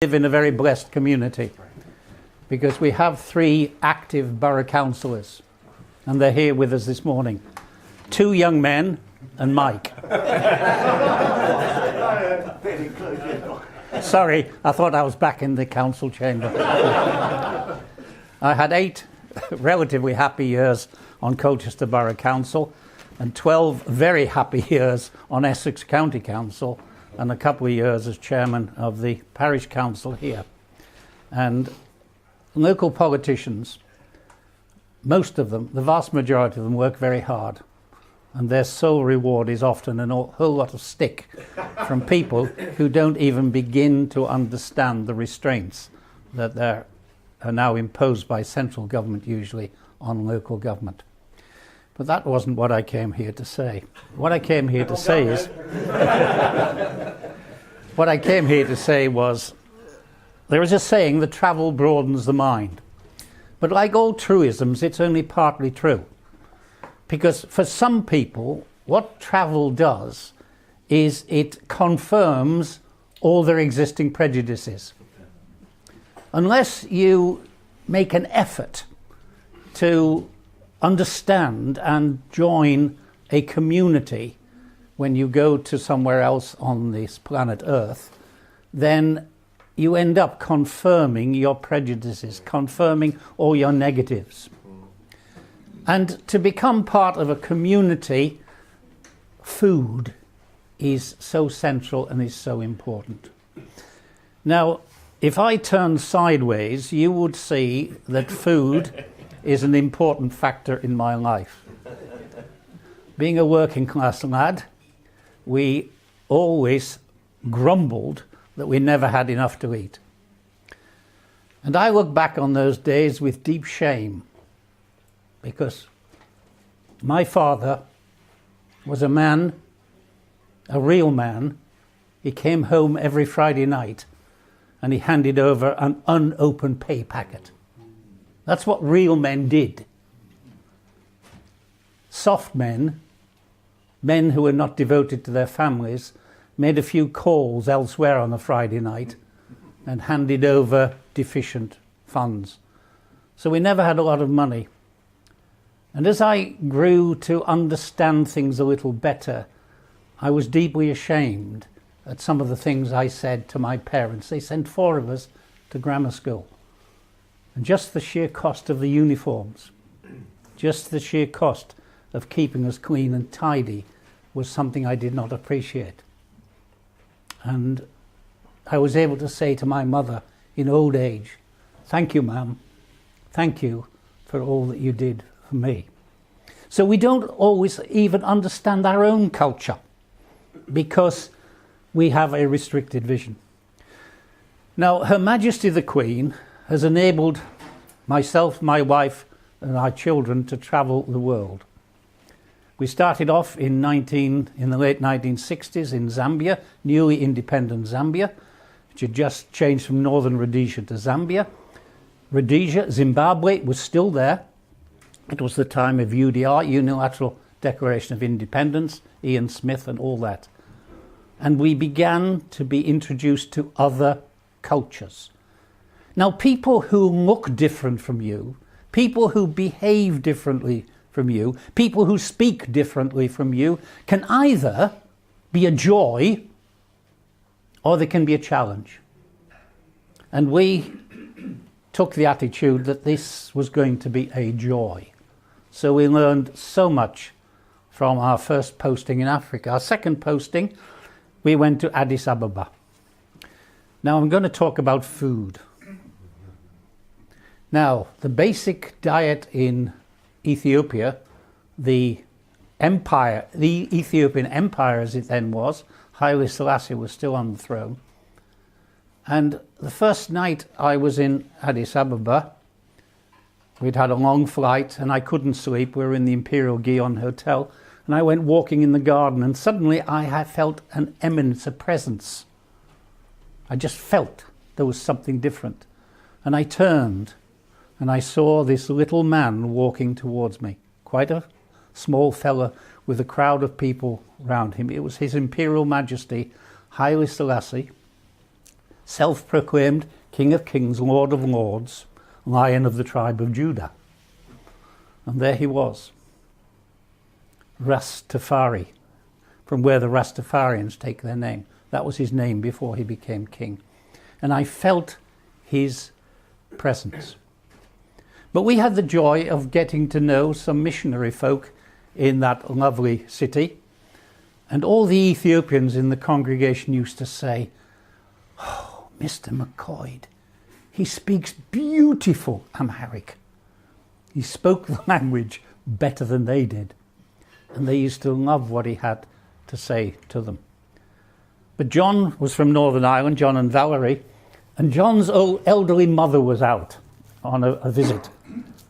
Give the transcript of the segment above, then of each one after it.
live in a very blessed community because we have 3 active borough councillors and they're here with us this morning. 2 young men and Mike. Sorry, I thought I was back in the council chamber. I had 8 relatively happy years on Colchester Borough Council and 12 very happy years on Essex County Council and a couple of years as chairman of the parish council here. And local politicians, most of them, the vast majority of them, work very hard, and their sole reward is often a whole lot of stick from people who don't even begin to understand the restraints that are now imposed by central government usually on local government. But that wasn't what I came here to say. What I came here to say is what I came here to say was, there is a saying that travel broadens the mind. But like all truisms, it's only partly true. Because for some people, what travel does is it confirms all their existing prejudices. Unless you make an effort to understand and join a community when you go to somewhere else on this planet Earth, then you end up confirming your prejudices, confirming all your negatives. And to become part of a community, food is so central and is so important. Now, if I turn sideways, you would see that food is an important factor in my life. Being a working class lad, we always grumbled that we never had enough to eat. And I look back on those days with deep shame, because my father was a man, a real man. He came home every Friday night and he handed over an unopened pay packet. That's what real men did. Soft men, men who were not devoted to their families, made a few calls elsewhere on a Friday night and handed over deficient funds. So we never had a lot of money. And as I grew to understand things a little better, I was deeply ashamed at some of the things I said to my parents. They sent 4 of us to grammar school. And just the sheer cost of the uniforms, just the sheer cost of keeping us clean and tidy was something I did not appreciate. And I was able to say to my mother in old age, "Thank you, ma'am. Thank you for all that you did for me." So we don't always even understand our own culture because we have a restricted vision. Now, Her Majesty the Queen has enabled myself, my wife and our children to travel the world. We started off in the late 1960s in Zambia, newly independent Zambia, which had just changed from Northern Rhodesia to Zambia. Rhodesia, Zimbabwe, was still there. It was the time of UDR, Unilateral Declaration of Independence, Ian Smith and all that. And we began to be introduced to other cultures. Now, people who look different from you, people who behave differently from you, people who speak differently from you, can either be a joy or they can be a challenge. And we took the attitude that this was going to be a joy. So we learned so much from our first posting in Africa. Our second posting, we went to Addis Ababa. Now I'm going to talk about food. Now, the basic diet in Ethiopia, the Ethiopian Empire as it then was, Haile Selassie was still on the throne. And the first night I was in Addis Ababa, we'd had a long flight and I couldn't sleep. We were in the Imperial Gion Hotel and I went walking in the garden and suddenly I felt an eminence, a presence. I just felt there was something different. And I turned and I saw this little man walking towards me, quite a small fella with a crowd of people around him. It was His Imperial Majesty Haile Selassie, self-proclaimed King of Kings, Lord of Lords, Lion of the tribe of Judah. And there he was, Rastafari, from where the Rastafarians take their name. That was his name before he became king. And I felt his presence. But we had the joy of getting to know some missionary folk in that lovely city. And all the Ethiopians in the congregation used to say, "Oh, Mr. McCoyd, he speaks beautiful Amharic." He spoke the language better than they did. And they used to love what he had to say to them. But John was from Northern Ireland, John and Valerie, and John's old elderly mother was out on a visit.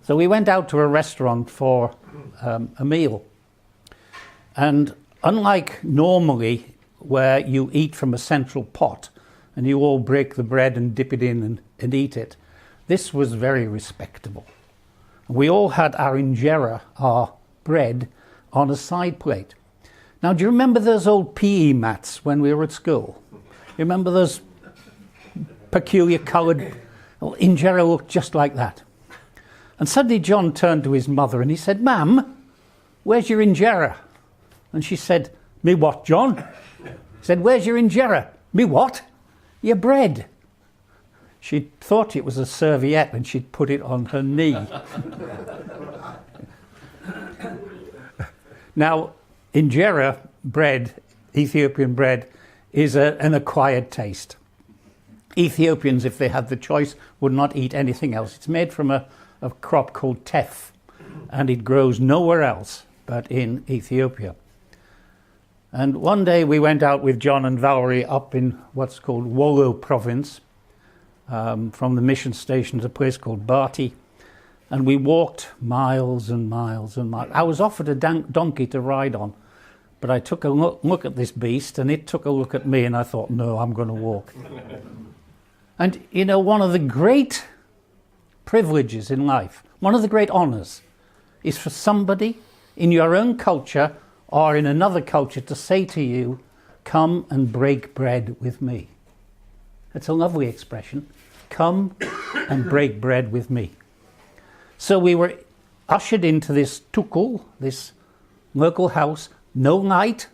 So we went out to a restaurant for a meal. And unlike normally where you eat from a central pot and you all break the bread and dip it in and eat it, this was very respectable. We all had our injera, our bread, on a side plate. Now, do you remember those old PE mats when we were at school? You remember those peculiar coloured injera looked just like that? And suddenly John turned to his mother and he said, "Ma'am, where's your injera?" And she said, "Me what, John?" He said, "Where's your injera?" "Me what?" "Your bread." She thought it was a serviette and she'd put it on her knee. Now, injera bread, Ethiopian bread, is an acquired taste. Ethiopians, if they had the choice, would not eat anything else. It's made from a crop called teff, and it grows nowhere else but in Ethiopia. And one day we went out with John and Valerie up in what's called Wollo province, from the mission station to a place called Bati, and we walked miles and miles and miles. I was offered a donkey to ride on, but I took a look at this beast and it took a look at me and I thought, no, I'm going to walk. And you know, one of the great privileges in life, one of the great honours, is for somebody in your own culture or in another culture to say to you, "Come and break bread with me." It's a lovely expression. Come and break bread with me. So we were ushered into this tukul, this local house, no light,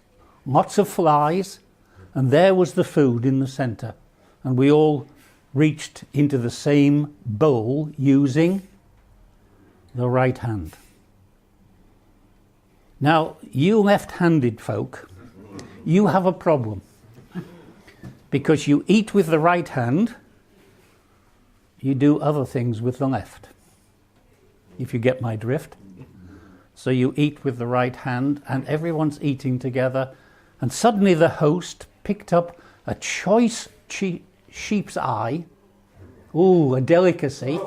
lots of flies, and there was the food in the centre. And we all reached into the same bowl using the right hand. Now, you left-handed folk, you have a problem. Because you eat with the right hand, you do other things with the left. If you get my drift. So you eat with the right hand and everyone's eating together, and suddenly the host picked up a choice sheep's eye, ooh, a delicacy,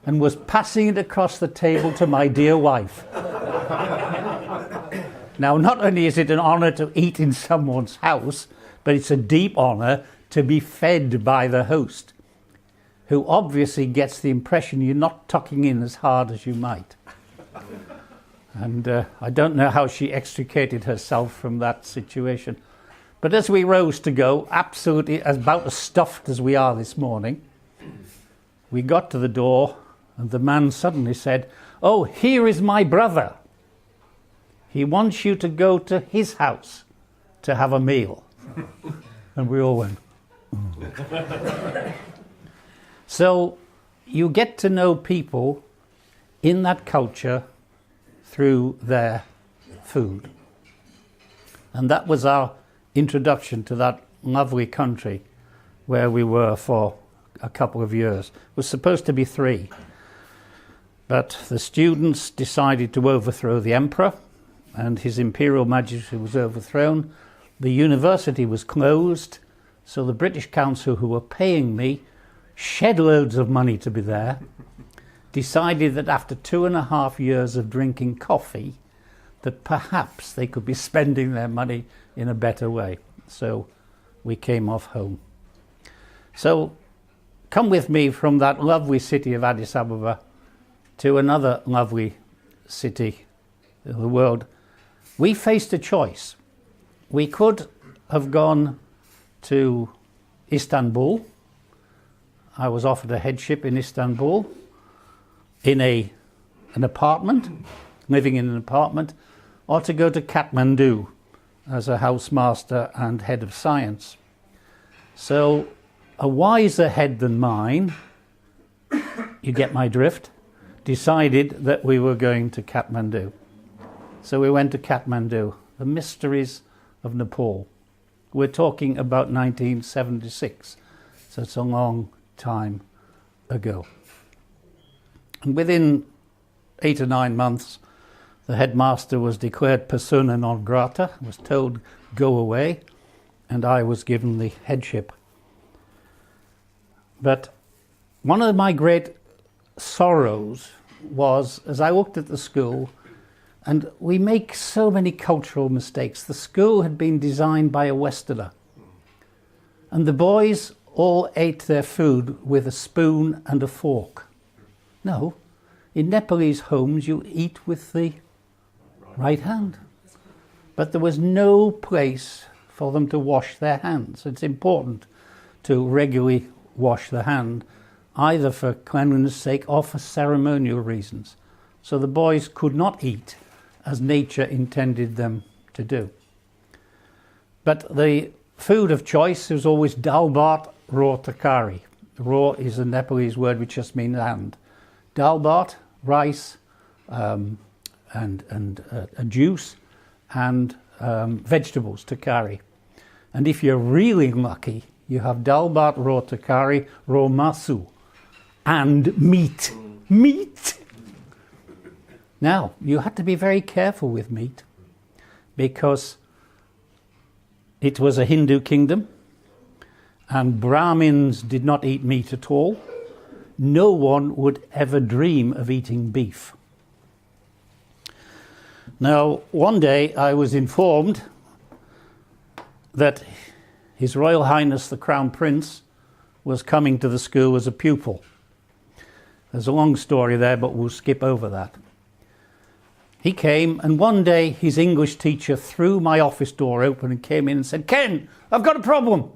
and was passing it across the table to my dear wife. Now, not only is it an honour to eat in someone's house, but it's a deep honour to be fed by the host, who obviously gets the impression you're not tucking in as hard as you might. And I don't know how she extricated herself from that situation. But as we rose to go, absolutely about as stuffed as we are this morning, we got to the door and the man suddenly said, "Oh, here is my brother. He wants you to go to his house to have a meal." And we all went, So you get to know people in that culture through their food. And that was our introduction to that lovely country where we were for a couple of years. It was supposed to be 3. But the students decided to overthrow the emperor, and his imperial majesty was overthrown. The university was closed, so the British Council, who were paying me shed loads of money to be there, decided that after 2.5 years of drinking coffee, that perhaps they could be spending their money in a better way. So we came off home. So come with me from that lovely city of Addis Ababa to another lovely city in the world. We faced a choice. We could have gone to Istanbul. I was offered a headship in Istanbul in an apartment, living in an apartment, or to go to Kathmandu as a housemaster and head of science. So a wiser head than mine, you get my drift, decided that we were going to Kathmandu. So we went to Kathmandu, the mysteries of Nepal. We're talking about 1976, so it's a long time ago. And within 8 or 9 months, the headmaster was declared persona non grata, was told go away, and I was given the headship. But one of my great sorrows was, as I looked at the school, and we make so many cultural mistakes. The school had been designed by a Westerner, and the boys all ate their food with a spoon and a fork. No, in Nepalese homes you eat with the right hand. But there was no place for them to wash their hands. It's important to regularly wash the hand, either for cleanliness' sake or for ceremonial reasons. So the boys could not eat as nature intended them to do. But the food of choice was always dal bhat raw takari. Raw is a Nepalese word which just means hand. Dal bhat, rice, and a juice, and vegetables, takari. And if you're really lucky, you have dal bhat raw takari, raw masu, and meat. Meat! Now, you had to be very careful with meat, because it was a Hindu kingdom, and Brahmins did not eat meat at all. No one would ever dream of eating beef. Now, one day I was informed that His Royal Highness the Crown Prince was coming to the school as a pupil. There's a long story there, but we'll skip over that. He came, and one day his English teacher threw my office door open and came in and said, "Ken, I've got a problem."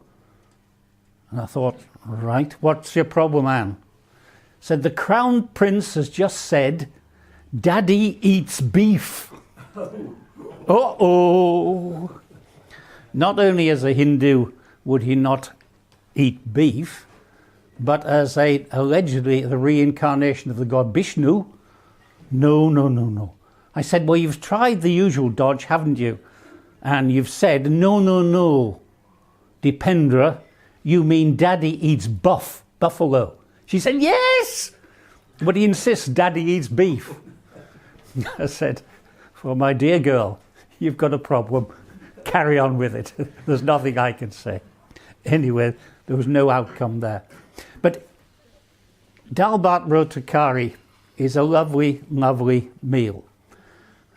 And I thought, right, what's your problem, Anne? Said, "The Crown Prince has just said, Daddy eats beef." Uh-oh. Not only as a Hindu would he not eat beef, but as allegedly the reincarnation of the god Vishnu, no. I said, "Well, you've tried the usual dodge, haven't you? And you've said, no. Dipendra, you mean Daddy eats buffalo." She said, "Yes, but he insists Daddy eats beef." I said, "Well, my dear girl, you've got a problem. Carry on with it. There's nothing I can say." Anyway, there was no outcome there. But dal bhat rotakari is a lovely, lovely meal.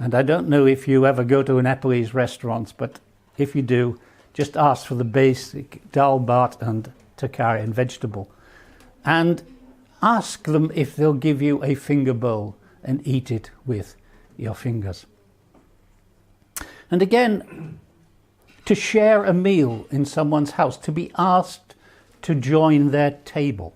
And I don't know if you ever go to a Nepalese restaurant, but if you do, just ask for the basic dal bhat and takari and vegetable. And ask them if they'll give you a finger bowl and eat it with your fingers. And again, to share a meal in someone's house, to be asked to join their table.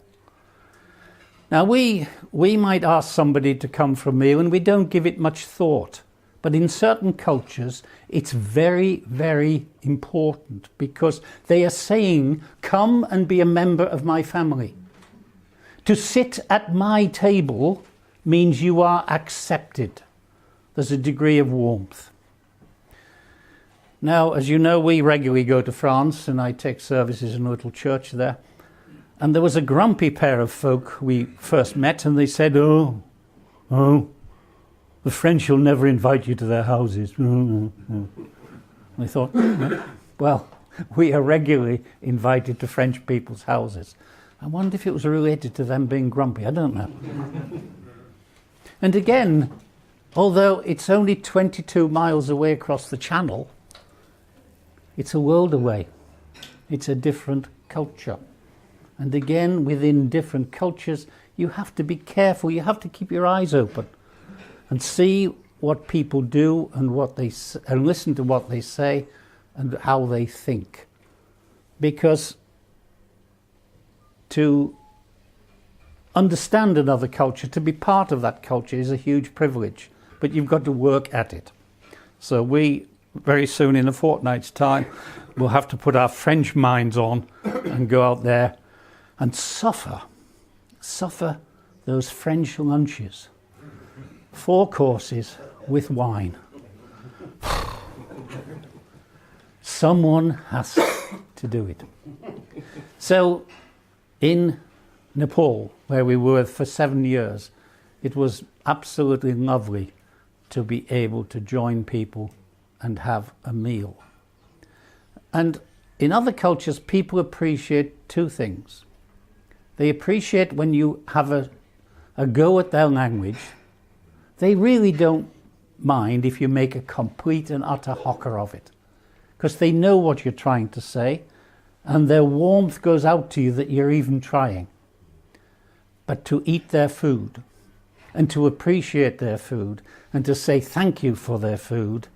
Now we might ask somebody to come for a meal and we don't give it much thought. But in certain cultures, it's very, very important, because they are saying, "Come and be a member of my family." To sit at my table means you are accepted. There's a degree of warmth. Now, as you know, we regularly go to France, and I take services in a little church there. And there was a grumpy pair of folk we first met, and they said, oh, the French will never invite you to their houses. I thought, well, we are regularly invited to French people's houses. I wonder if it was related to them being grumpy. I don't know. And again, although it's only 22 miles away across the channel, it's a world away. It's a different culture. And again, within different cultures, you have to be careful. You have to keep your eyes open and see what people do and and listen to what they say and how they think. Because to understand another culture, to be part of that culture is a huge privilege, but you've got to work at it. So we, very soon in a fortnight's time, will have to put our French minds on and go out there and suffer those French lunches. 4 courses with wine. Someone has to do it. So in Nepal, where we were for 7 years, it was absolutely lovely to be able to join people and have a meal. And in other cultures, people appreciate 2 things. They appreciate when you have a go at their language. They really don't mind if you make a complete and utter hawker of it, because they know what you're trying to say, and their warmth goes out to you that you're even trying. But to eat their food, and to appreciate their food, and to say thank you for their food,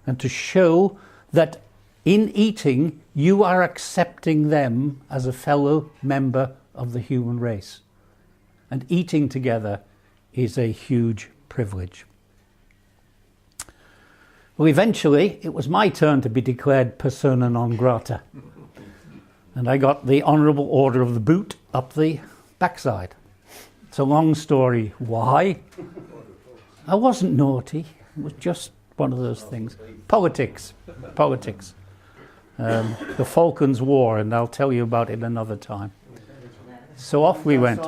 and to show that in eating you are accepting them as a fellow member of the human race. And eating together is a huge privilege. Well, eventually it was my turn to be declared persona non grata. And I got the Honourable Order of the Boot up the backside. It's a long story. Why? I wasn't naughty. It was just one of those things. Politics. The Falklands War, and I'll tell you about it another time. So off we went.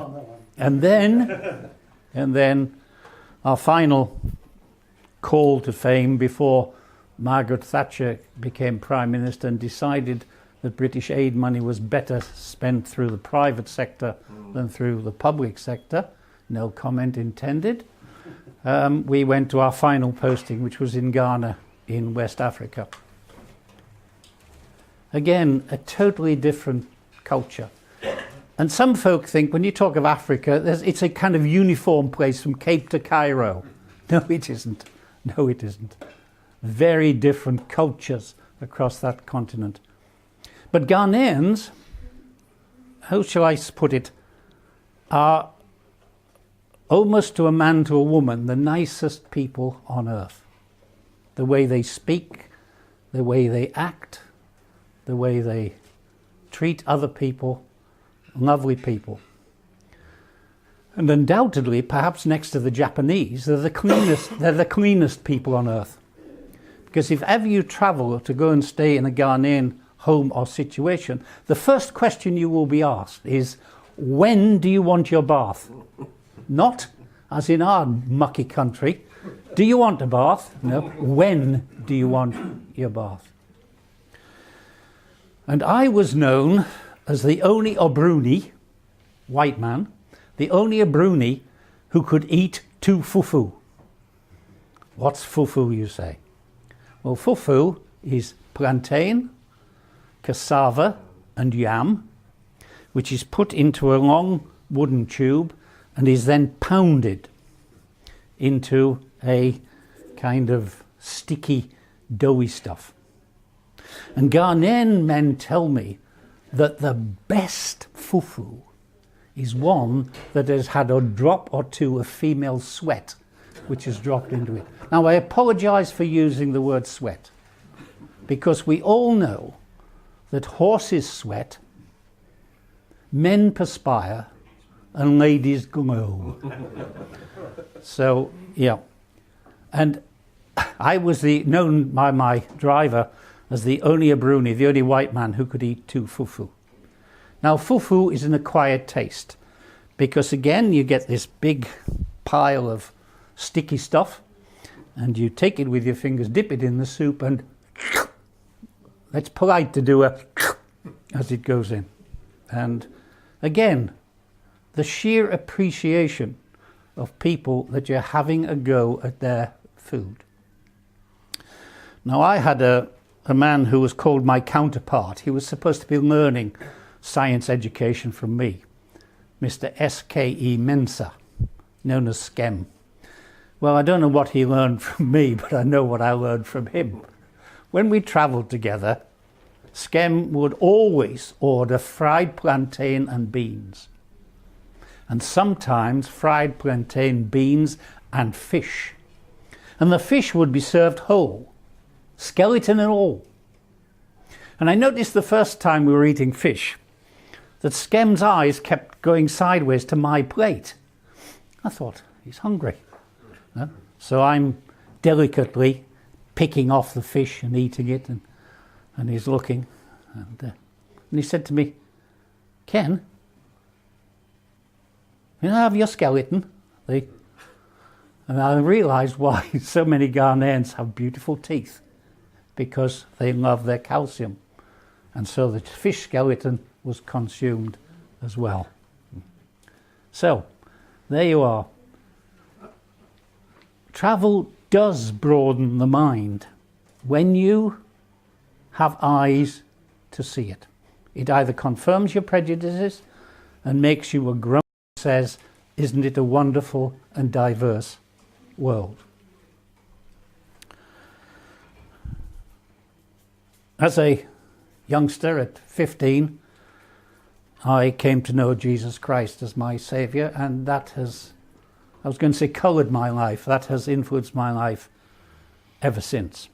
And then our final call to fame before Margaret Thatcher became Prime Minister and decided that British aid money was better spent through the private sector than through the public sector. No comment intended. We went to our final posting, which was in Ghana in West Africa. Again, a totally different culture. And some folk think when you talk of Africa, it's a kind of uniform place from Cape to Cairo. No, it isn't. No, it isn't. Very different cultures across that continent. But Ghanaians, how shall I put it, are almost to a man, to a woman, the nicest people on earth. The way they speak, the way they act, the way they treat other people, lovely people. And undoubtedly, perhaps next to the Japanese, they're the cleanest people on earth. Because if ever you travel to go and stay in a Ghanaian home or situation, the first question you will be asked is, when do you want your bath? Not, as in our mucky country, do you want a bath? No, when do you want your bath? And I was known as the only Obruni, white man, the only Obruni who could eat 2 fufu. What's fufu, you say? Well, fufu is plantain, cassava and yam, which is put into a long wooden tube and is then pounded into a kind of sticky, doughy stuff. And Ghanaian men tell me that the best fufu is one that has had a drop or 2 of female sweat, which is dropped into it. Now, I apologise for using the word sweat, because we all know that horses sweat, men perspire, and ladies glow. So, yeah. And I was known by my driver as the only Obruni, the only white man who could eat 2 fufu. Now, fufu is an acquired taste, because again, you get this big pile of sticky stuff, and you take it with your fingers, dip it in the soup, and it's polite to do a as it goes in. And again, the sheer appreciation of people that you're having a go at their food. Now, I had a man who was called my counterpart. He was supposed to be learning science education from me, Mr. S.K.E. Mensah, known as Skem. Well, I don't know what he learned from me, but I know what I learned from him. When we travelled together, Skem would always order fried plantain and beans. And sometimes fried plantain, beans and fish. And the fish would be served whole, skeleton and all. And I noticed the first time we were eating fish that Skem's eyes kept going sideways to my plate. I thought, he's hungry. So I'm delicately picking off the fish and eating it, and he's looking. And he said to me, Ken, you know, have your skeleton. And I realised why so many Ghanaians have beautiful teeth, because they love their calcium. And so the fish skeleton was consumed as well. So, there you are. Travel does broaden the mind when you have eyes to see it. It either confirms your prejudices and makes you a grumpy who says, isn't it a wonderful and diverse world? As a youngster at 15, I came to know Jesus Christ as my Saviour, and that has, I was going to say coloured my life, that has influenced my life ever since.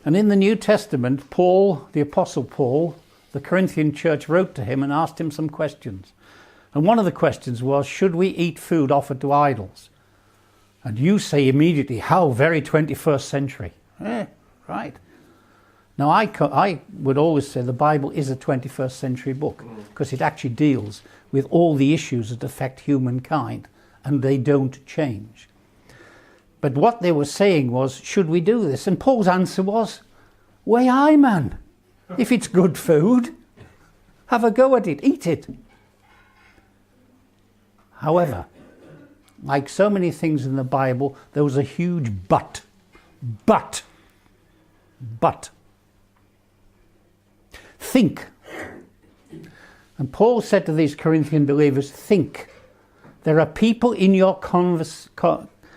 And in the New Testament, Paul, the Apostle Paul, the Corinthian church wrote to him and asked him some questions. And one of the questions was, should we eat food offered to idols? And you say immediately, how very 21st century. Right. Now, I would always say the Bible is a 21st century book, because it actually deals with all the issues that affect humankind, and they don't change. But what they were saying was, should we do this? And Paul's answer was, way aye, man. If it's good food, have a go at it, eat it. However, like so many things in the Bible, there was a huge but. But. Think. And Paul said to these Corinthian believers, think. There are people in your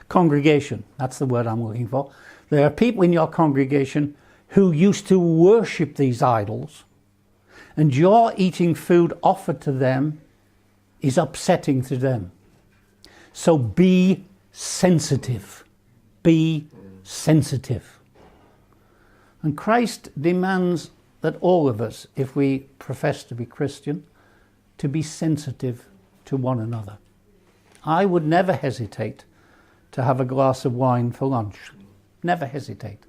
congregation, that's the word I'm looking for. There are people in your congregation who used to worship these idols, and your eating food offered to them is upsetting to them. So be sensitive. Be sensitive. And Christ demands that all of us, if we profess to be Christian, to be sensitive to one another. I would never hesitate to have a glass of wine for lunch. Never hesitate.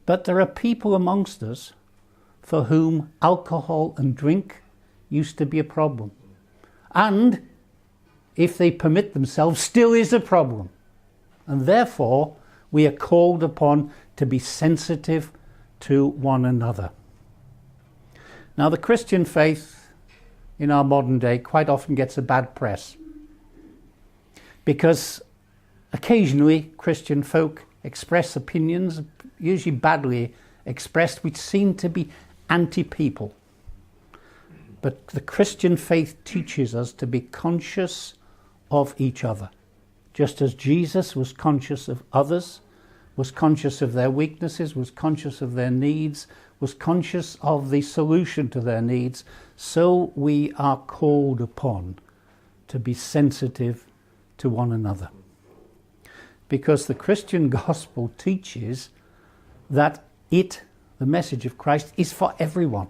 But there are people amongst us for whom alcohol and drink used to be a problem. And, if they permit themselves, still is a problem. And therefore, we are called upon to be sensitive to one another. Now, the Christian faith in our modern day quite often gets a bad press, because occasionally Christian folk express opinions, usually badly expressed, which seem to be anti-people. But the Christian faith teaches us to be conscious of each other, just as Jesus was conscious of others, was conscious of their weaknesses, was conscious of their needs, was conscious of the solution to their needs. So we are called upon to be sensitive to one another. Because the Christian gospel teaches that the message of Christ, is for everyone.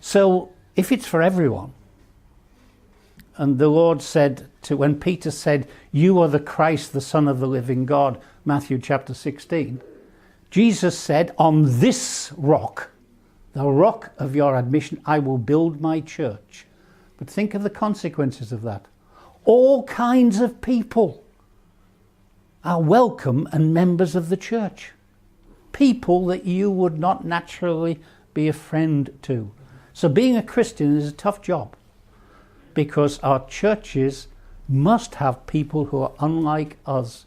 So if it's for everyone, and the Lord said when Peter said, you are the Christ, the Son of the living God, Matthew chapter 16, Jesus said, on this rock, the rock of your admission, I will build my church. But think of the consequences of that. All kinds of people are welcome and members of the church. People that you would not naturally be a friend to. So being a Christian is a tough job, because our churches must have people who are unlike us,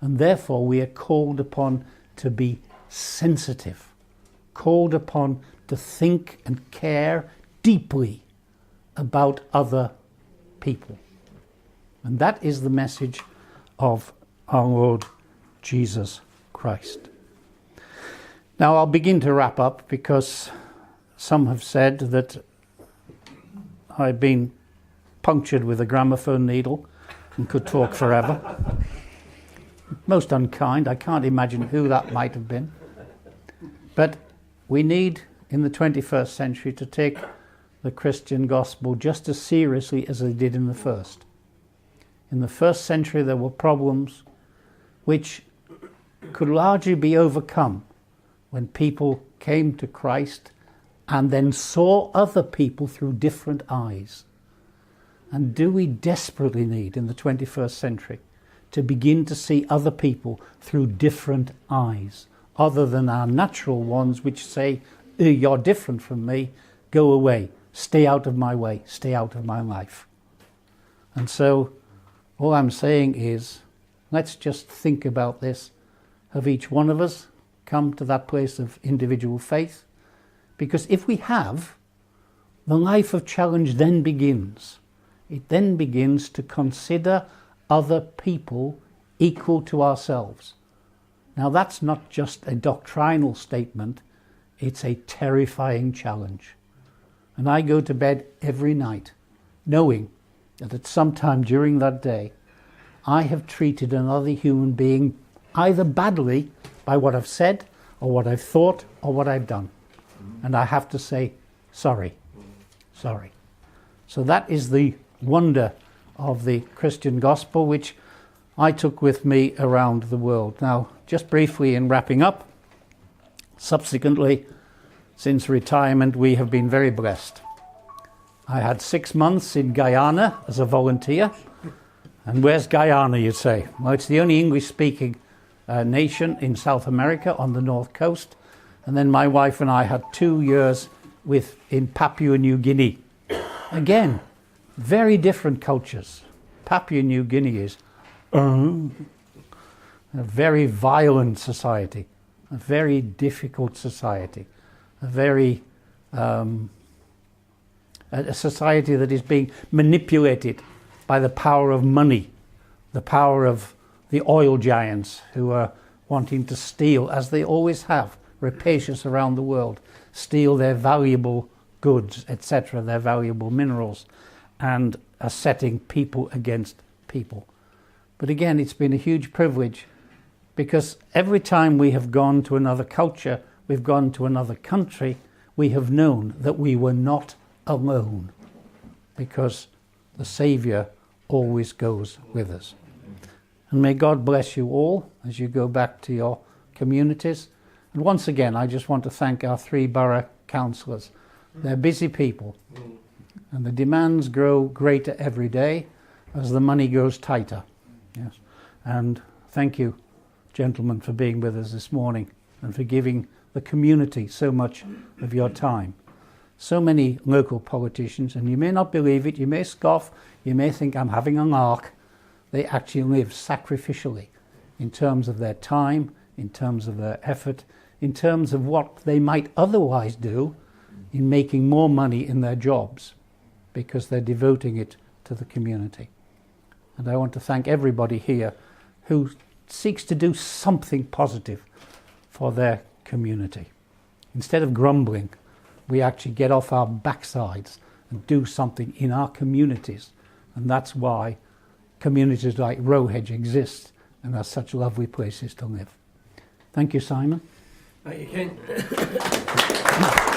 and therefore we are called upon to be sensitive, called upon to think and care deeply about other people. And that is the message of our Lord Jesus Christ. Now I'll begin to wrap up, because some have said that I've been punctured with a gramophone needle and could talk forever. Most unkind. I can't imagine who that might have been. But we need, in the 21st century, to take the Christian gospel just as seriously as they did in the first. In the first century there were problems which could largely be overcome when people came to Christ and then saw other people through different eyes. And do we desperately need, in the 21st century, to begin to see other people through different eyes, other than our natural ones which say, you're different from me, go away, stay out of my way, stay out of my life. And so all I'm saying is, let's just think about this. Have each one of us come to that place of individual faith? Because if we have, the life of challenge then begins. It then begins to consider other people equal to ourselves. Now that's not just a doctrinal statement, it's a terrifying challenge. And I go to bed every night knowing that at some time during that day I have treated another human being either badly by what I've said or what I've thought or what I've done. And I have to say, sorry. Sorry. So that is the wonder of the Christian gospel, which I took with me around the world. Now, just briefly in wrapping up, subsequently, since retirement, we have been very blessed. I had 6 months in Guyana as a volunteer. And where's Guyana, you'd say? Well, it's the only English-speaking nation in South America on the north coast. And then my wife and I had 2 years in Papua New Guinea. Again, very different cultures. Papua New Guinea is a very violent society, a very difficult society, a society that is being manipulated by the power of money, the power of the oil giants who are wanting to steal, as they always have, rapacious around the world, steal their valuable goods, etc., their valuable minerals, and are setting people against people. But again, it's been a huge privilege, because every time we have gone to another culture, we've gone to another country, we have known that we were not alone, because the Saviour always goes with us. And may God bless you all as you go back to your communities. And once again, I just want to thank our 3 borough councillors. They're busy people, and the demands grow greater every day as the money grows tighter. Yes. And thank you, gentlemen, for being with us this morning and for giving the community so much of your time. So many local politicians, and you may not believe it, you may scoff, you may think I'm having a lark. They actually live sacrificially in terms of their time, in terms of their effort, in terms of what they might otherwise do in making more money in their jobs, because they're devoting it to the community. And I want to thank everybody here who seeks to do something positive for their community. Instead of grumbling, we actually get off our backsides and do something in our communities. And that's why communities like Rowhedge exist and are such lovely places to live. Thank you, Simon. Thank you, Ken.